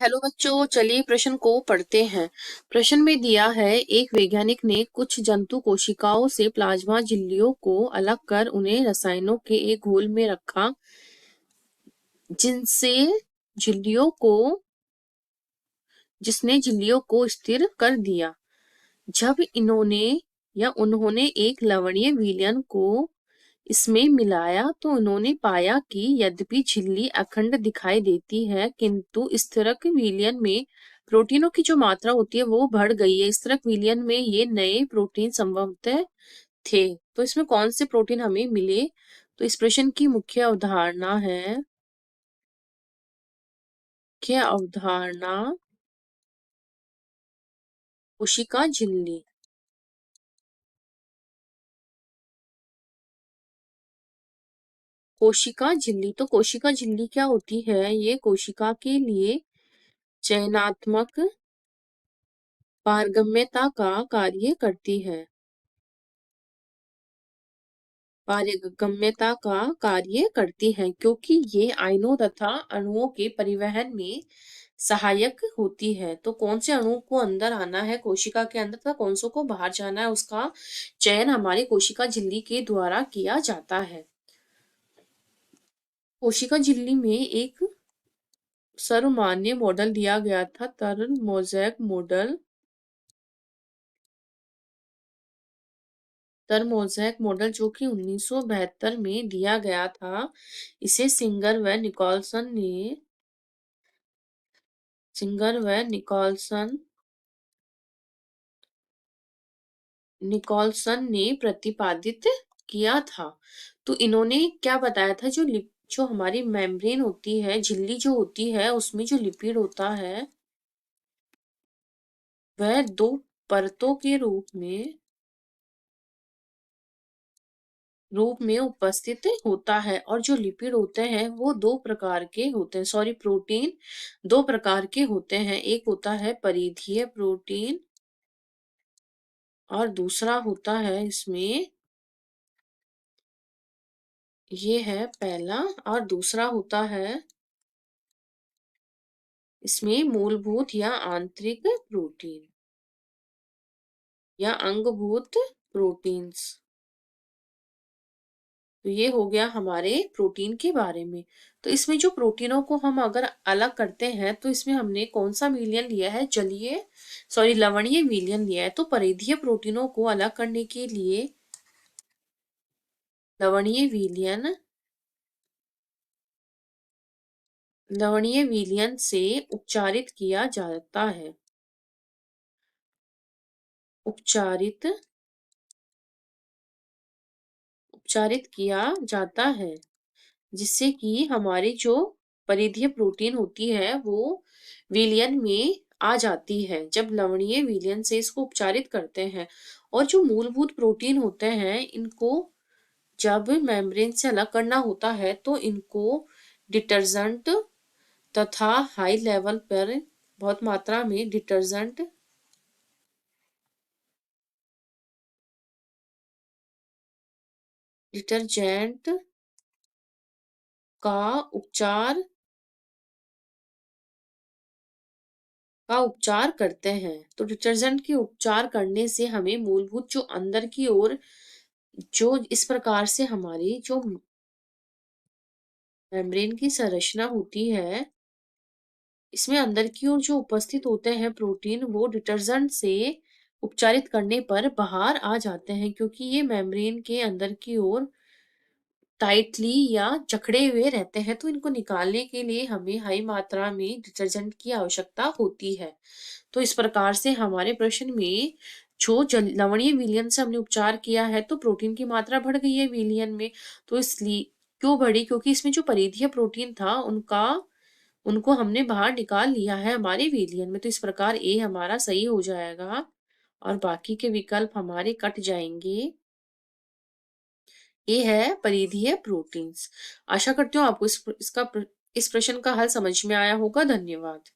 Hello बच्चों, चलिए प्रश्न को पढ़ते हैं। प्रश्न में दिया है, एक वैज्ञानिक ने कुछ जंतु कोशिकाओं से प्लाज्मा झिल्लियों को अलग कर उन्हें रसायनों के एक घोल में रखा, जिनसे झिल्लियों को जिसने झिल्लियों को स्थिर कर दिया। जब उन्होंने एक लवणीय विलयन को इसमें मिलाया तो उन्होंने पाया कि यद्यपि झिल्ली अखंड दिखाई देती है, किंतु स्थिरक विलयन में प्रोटीनों की जो मात्रा होती है वो बढ़ गई है। स्थिरक विलयन में ये नए प्रोटीन संभवतः थे। तो इसमें कौन से प्रोटीन हमें मिले? तो इस प्रश्न की मुख्य अवधारणा कोशिका झिल्ली। कोशिका झिल्ली, तो कोशिका झिल्ली क्या होती है? ये कोशिका के लिए चयनात्मक पारगम्यता का कार्य करती है। पारगम्यता का कार्य करती है क्योंकि ये आयनों तथा अणुओं के परिवहन में सहायक होती है। तो कौन से अणु को अंदर आना है कोशिका के अंदर तथा कौन सो को बाहर जाना है, उसका चयन हमारी कोशिका झिल्ली के द्वारा किया जाता है। कोशिका झिल्ली में एक सर्वमान्य मॉडल दिया गया था, तरल मोज़ेक मॉडल। मोज़ेक मॉडल जो कि 1972 में दिया गया था। इसे सिंगर व निकोलसन ने प्रतिपादित किया था। तो इन्होंने क्या बताया था? जो हमारी मेम्ब्रेन होती है, झिल्ली जो होती है, उसमें जो लिपिड होता है वह दो परतों के रूप में उपस्थित होता है, और जो लिपिड होते हैं वो दो प्रकार के होते हैं, प्रोटीन दो प्रकार के होते हैं। एक होता है परिधीय प्रोटीन और दूसरा होता है इसमें, ये है पहला, और दूसरा होता है इसमें मूलभूत या आंतरिक प्रोटीन या अंगभूत प्रोटीन्स। तो ये हो गया हमारे प्रोटीन के बारे में। तो इसमें जो प्रोटीनों को हम अगर अलग करते हैं तो इसमें हमने कौन सा विलयन लिया है? लवणीय विलयन लिया है। तो परिधीय प्रोटीनों को अलग करने के लिए लवणीय विलयन से उपचारित किया जाता है। उपचारित किया जाता है, जिससे कि हमारी जो परिधीय प्रोटीन होती है वो विलयन में आ जाती है जब लवणीय विलयन से इसको उपचारित करते हैं। और जो मूलभूत प्रोटीन होते हैं, इनको जब मेम्ब्रेन से अलग करना होता है तो इनको डिटर्जेंट तथा हाई लेवल पर बहुत मात्रा में डिटर्जेंट का उपचार करते हैं। तो डिटर्जेंट के उपचार करने से हमें मूलभूत जो अंदर की ओर जो इस प्रकार से हमारी जो मेम्ब्रेन की संरचना होती है, इसमें अंदर की ओर जो उपस्थित होते हैं प्रोटीन, वो डिटर्जेंट से उपचारित करने पर बाहर आ जाते हैं, क्योंकि ये मेम्ब्रेन के अंदर की ओर टाइटली या जकड़े हुए रहते हैं। तो इनको निकालने के लिए हमें हाई मात्रा में डिटर्जेंट की आवश्यकता होती है। तो इस प्रकार से हमारे प्रश्न में जो लवणीय विलयन से हमने उपचार किया है तो प्रोटीन की मात्रा बढ़ गई है विलयन में। तो इसलिए क्यों बढ़ी? क्योंकि इसमें जो परिधीय प्रोटीन था उनको हमने बाहर निकाल लिया है हमारे विलयन में। तो इस प्रकार ए हमारा सही हो जाएगा और बाकी के विकल्प हमारे कट जाएंगे। ये है परिधीय प्रोटीन्स। आशा करती हूँ आपको इस प्रश्न का हल समझ में आया होगा। धन्यवाद।